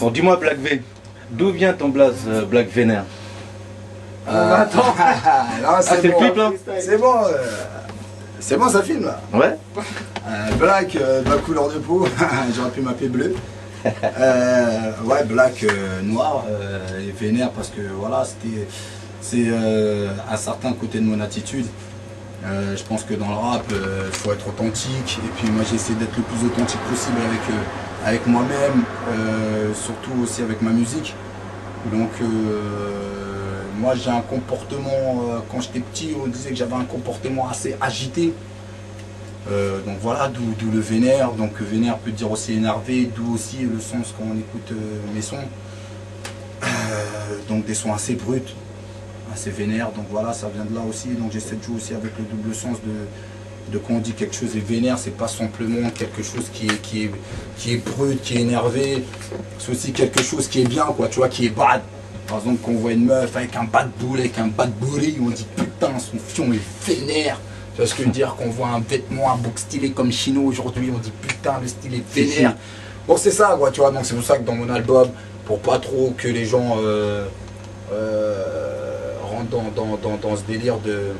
Bon, dis-moi, Black V, d'où vient ton blaze Black Vénère? Attends. C'est bon, le clip là? C'est bon, ça filme là. Ouais. Black, de la couleur de peau, j'aurais pu m'appeler bleu. Ouais, Black, noir, et vénère parce que voilà, c'est un certain côté de mon attitude. Je pense que dans le rap, il faut être authentique. Et puis moi j'essaie d'être le plus authentique possible avec moi-même, surtout aussi avec ma musique. Donc moi j'ai un comportement, quand j'étais petit on disait que j'avais un comportement assez agité. Donc voilà, d'où le vénère. Donc vénère peut dire aussi énervé, d'où aussi le sens quand on écoute mes sons. Donc des sons assez bruts, assez vénère, donc voilà, ça vient de là aussi. Donc j'essaie de jouer aussi avec le double sens de quand on dit quelque chose est vénère, c'est pas simplement quelque chose qui est brut, qui est énervé, c'est aussi quelque chose qui est bien, quoi, tu vois, qui est bad. Par exemple, quand on voit une meuf avec un bad bull, avec un bad booty, on dit putain, son fion est vénère. Tu vois ce que je veux dire? Qu'on voit un vêtement, un bouc stylé comme Chino aujourd'hui, on dit putain, le style est vénère. Bon, c'est ça, quoi, tu vois, donc c'est pour ça que dans mon album, pour pas trop que les gens rentrent dans ce délire de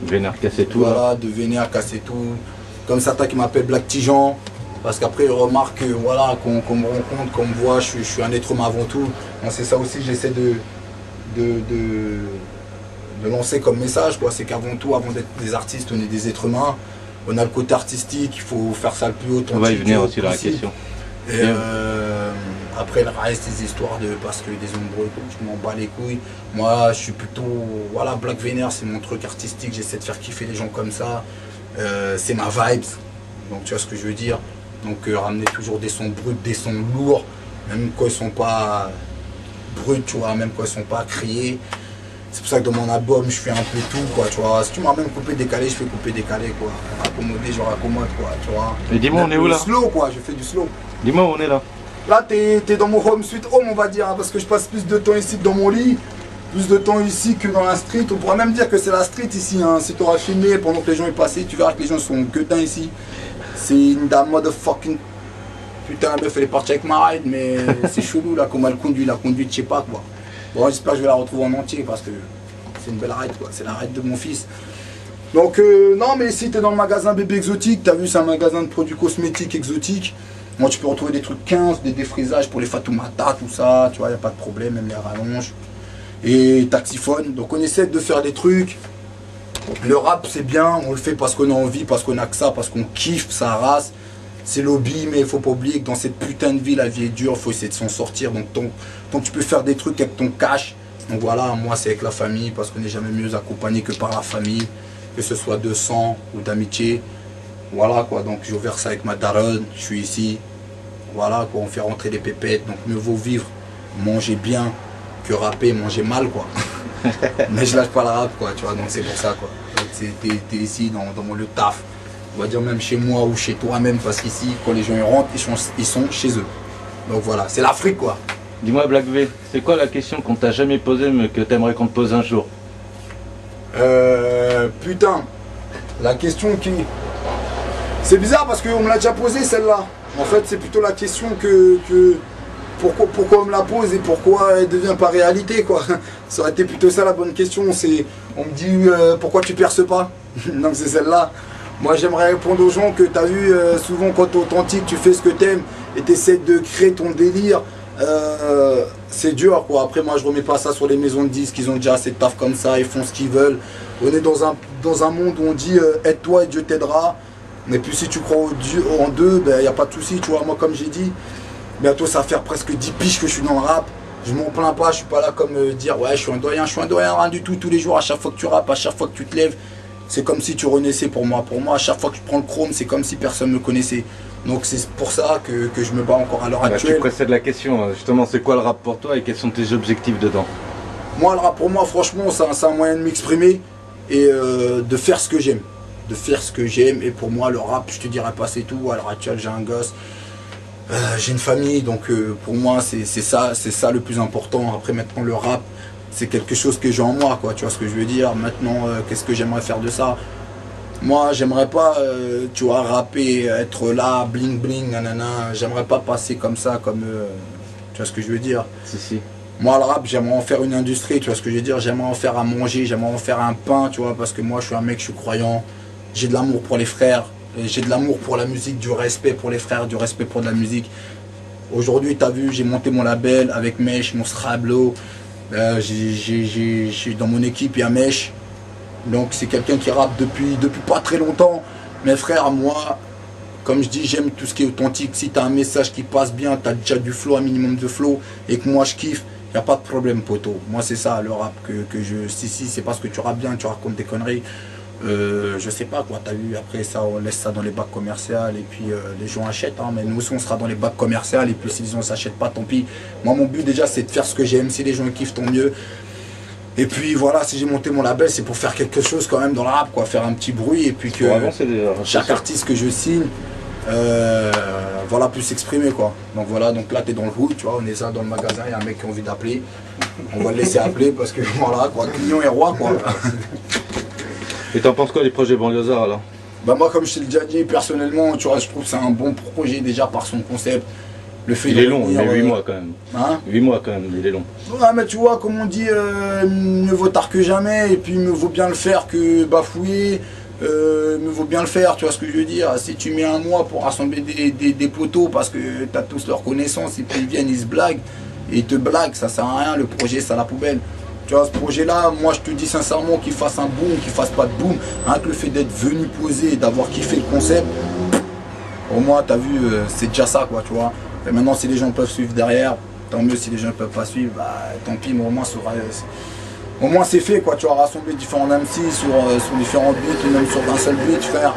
Vénère, casser tout. Voilà, de vénère, casser tout. Comme certains qui m'appellent Black Tijan, parce qu'après ils remarquent que, voilà, qu'on me rencontre, qu'on me voit, je suis un être humain avant tout. Donc c'est ça aussi que j'essaie de lancer comme message, quoi. C'est qu'avant tout, avant d'être des artistes, on est des êtres humains. On a le côté artistique, il faut faire ça le plus authentique. On va y venir aussi dans la question. Et après le reste, des histoires de parce que des ombreux, je m'en bats les couilles. Moi je suis plutôt, voilà, Black Vénère, c'est mon truc artistique, j'essaie de faire kiffer les gens comme ça. C'est ma vibes, donc tu vois ce que je veux dire. Donc ramener toujours des sons bruts, des sons lourds, même quand ils sont pas bruts, tu vois, même quand ils sont pas criés. C'est pour ça que dans mon album je fais un peu tout, quoi, tu vois. Si tu m'as même coupé décalé, je fais couper décalé, quoi. Raccommoder, je raccommode, quoi, tu vois. Et dis-moi, on est où là? Slow, quoi, je fais du slow. Dis-moi où on est là. Là, t'es dans mon home sweet home, on va dire, hein, parce que je passe plus de temps ici que dans mon lit, plus de temps ici que dans la street. On pourrait même dire que c'est la street ici, hein. Si t'auras filmé pendant que les gens y passaient, tu verras que les gens sont gueudins ici. C'est une dame motherfucking... Putain, la meuf, elle est partie avec ma ride, mais c'est chelou, là, comment elle conduit, la conduite, je sais pas, quoi. Bon, j'espère que je vais la retrouver en entier, parce que c'est une belle ride, quoi. C'est la ride de mon fils. Donc, non, mais ici, t'es dans le magasin Bébé Exotique, t'as vu, c'est un magasin de produits cosmétiques exotiques. Moi, tu peux retrouver des trucs 15, des défrisages pour les Fatoumata, tout ça, tu vois, il n'y a pas de problème, même les rallonges. Et taxiphone. Donc, on essaie de faire des trucs. Le rap, c'est bien, on le fait parce qu'on a envie, parce qu'on a que ça, parce qu'on kiffe sa race. C'est lobby, mais il faut pas oublier que dans cette putain de vie, la vie est dure, il faut essayer de s'en sortir. Donc, tant que tu peux faire des trucs avec ton cash. Donc, voilà, moi, c'est avec la famille, parce qu'on n'est jamais mieux accompagné que par la famille, que ce soit de sang ou d'amitié. Voilà, quoi, donc j'ai ouvert ça avec ma daronne, je suis ici, voilà, quoi, on fait rentrer des pépettes, donc mieux vaut vivre, manger bien que rapper, manger mal, quoi. Mais je lâche pas le rap, quoi, tu vois, donc c'est pour ça, quoi. T'es ici dans mon lieu de taf, on va dire même chez moi ou chez toi même, parce qu'ici, quand les gens y rentrent, ils sont chez eux. Donc voilà, c'est l'Afrique, quoi. Dis-moi, Black V, c'est quoi la question qu'on t'a jamais posée mais que t'aimerais qu'on te pose un jour? Putain, la question qui... C'est bizarre parce qu'on me l'a déjà posée celle-là. En fait, c'est plutôt la question pourquoi on me la pose et pourquoi elle devient pas réalité, quoi. Ça aurait été plutôt ça la bonne question. On me dit pourquoi tu perces pas. Donc c'est celle-là. Moi j'aimerais répondre aux gens que tu as vu souvent quand tu es authentique, tu fais ce que tu aimes et tu essaies de créer ton délire. C'est dur, quoi. Après moi je remets pas ça sur les maisons de disques, ils ont déjà assez de taf comme ça, ils font ce qu'ils veulent. On est dans un monde où on dit aide-toi et Dieu t'aidera. Mais puis si tu crois en Dieu, ben y a pas de souci, tu vois. Moi comme j'ai dit, bientôt ça va faire presque 10 piges que je suis dans le rap. Je m'en plains pas, je suis pas là comme dire ouais je suis un doyen, rien du tout. Tous les jours, à chaque fois que tu rappes, à chaque fois que tu te lèves, c'est comme si tu renaissais pour moi. Pour moi, à chaque fois que je prends le chrome, c'est comme si personne me connaissait. Donc c'est pour ça que je me bats encore à l'heure actuelle. Tu précèdes la question, justement, c'est quoi le rap pour toi et quels sont tes objectifs dedans? Moi le rap pour moi, franchement, c'est un moyen de m'exprimer et de faire ce que j'aime. De faire ce que j'aime, et pour moi le rap, je te dirais pas c'est tout. À l'heure actuelle j'ai un gosse, j'ai une famille, donc pour moi c'est ça le plus important. Après maintenant le rap c'est quelque chose que j'ai en moi, quoi, tu vois ce que je veux dire. Maintenant qu'est-ce que j'aimerais faire de ça? Moi j'aimerais pas tu vois rapper, être là bling bling nanana, j'aimerais pas passer comme ça, comme Tu vois ce que je veux dire? Si. Moi, le rap, j'aimerais en faire une industrie, tu vois ce que je veux dire? J'aimerais en faire à manger, j'aimerais en faire un pain, tu vois, parce que moi, je suis un mec, je suis croyant. J'ai de l'amour pour les frères, j'ai de l'amour pour la musique, du respect pour les frères, du respect pour de la musique. Aujourd'hui, tu as vu, j'ai monté mon label avec Mesh, mon Scrablo. Dans mon équipe, il y a Mesh. Donc, c'est quelqu'un qui rappe depuis pas très longtemps. Mes frères, moi, comme je dis, j'aime tout ce qui est authentique. Si tu as un message qui passe bien, tu as déjà du flow, un minimum de flow, et que moi je kiffe, il n'y a pas de problème, poto. Moi, c'est ça le rap que je. Si, c'est parce que tu rappes bien, tu racontes des conneries. Je sais pas quoi, t'as vu, après ça, on laisse ça dans les bacs commerciaux et puis les gens achètent. Hein, mais nous aussi, on sera dans les bacs commerciaux et puis si les gens ne s'achètent pas, tant pis. Moi, mon but déjà, c'est de faire ce que j'aime. Si les gens kiffent, tant mieux. Et puis voilà, si j'ai monté mon label, c'est pour faire quelque chose quand même dans le rap, quoi, faire un petit bruit et puis que chaque artiste que je signe. Voilà, plus s'exprimer quoi. Donc voilà, donc là t'es dans le hood, tu vois, on est là dans le magasin, il y a un mec qui a envie d'appeler. On va le laisser appeler parce que voilà quoi, client et roi quoi. Et t'en penses quoi des projets banlieusards alors? Bah moi comme je t'ai déjà dit, personnellement, tu vois, je trouve que c'est un bon projet déjà par son concept. Le fait il est long, il a 8 mois quand même. Hein? 8 mois quand même, il est long. Ouais mais tu vois, comme on dit, mieux vaut tard que jamais, et puis mieux vaut bien le faire que bafouiller. Me vaut bien le faire, tu vois ce que je veux dire. Si tu mets un mois pour rassembler des poteaux parce que tu as tous leurs connaissances et puis ils viennent, ils se blaguent et ils te blaguent, ça sert à rien, le projet c'est à la poubelle. Tu vois, ce projet-là, moi je te dis sincèrement qu'il fasse un boom, qu'il fasse pas de boom, rien que le fait d'être venu poser et d'avoir kiffé le concept, au moins t'as vu, c'est déjà ça quoi, tu vois. Et maintenant si les gens peuvent suivre derrière, tant mieux. Si les gens ne peuvent pas suivre, bah tant pis, mais au moins c'est fait quoi, tu vas rassembler différents MC sur différents beats ou même sur un seul beat, frère.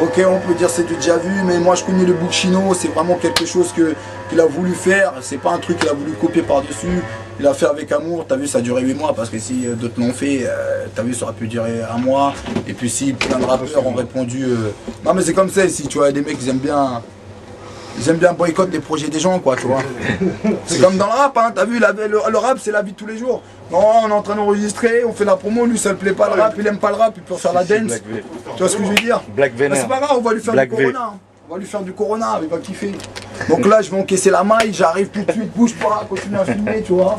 Ok, on peut dire c'est du déjà vu, mais moi je connais le Buccino, c'est vraiment quelque chose qu'il a voulu faire, c'est pas un truc qu'il a voulu copier par-dessus, il a fait avec amour, t'as vu ça a duré 8 mois, parce que si d'autres l'ont fait, t'as vu ça aurait pu durer 1 mois, et puis si plein de rappeurs ont répondu, non mais c'est comme ça ici, tu vois, des mecs ils aiment bien boycotter les projets des gens, quoi, tu vois. C'est comme dans le rap, hein, t'as vu, le rap, c'est la vie de tous les jours. Non, on est en train d'enregistrer, on fait la promo, lui, ça ne plaît pas le rap, il aime pas le rap, il peut faire la dance. Tu vois ce que je veux dire? Black Venom. C'est pas grave, on va lui faire du Corona. On va lui faire du Corona, il va kiffer. Donc là, je vais encaisser la maille, j'arrive tout de suite, bouge pas, continue à filmer, tu vois.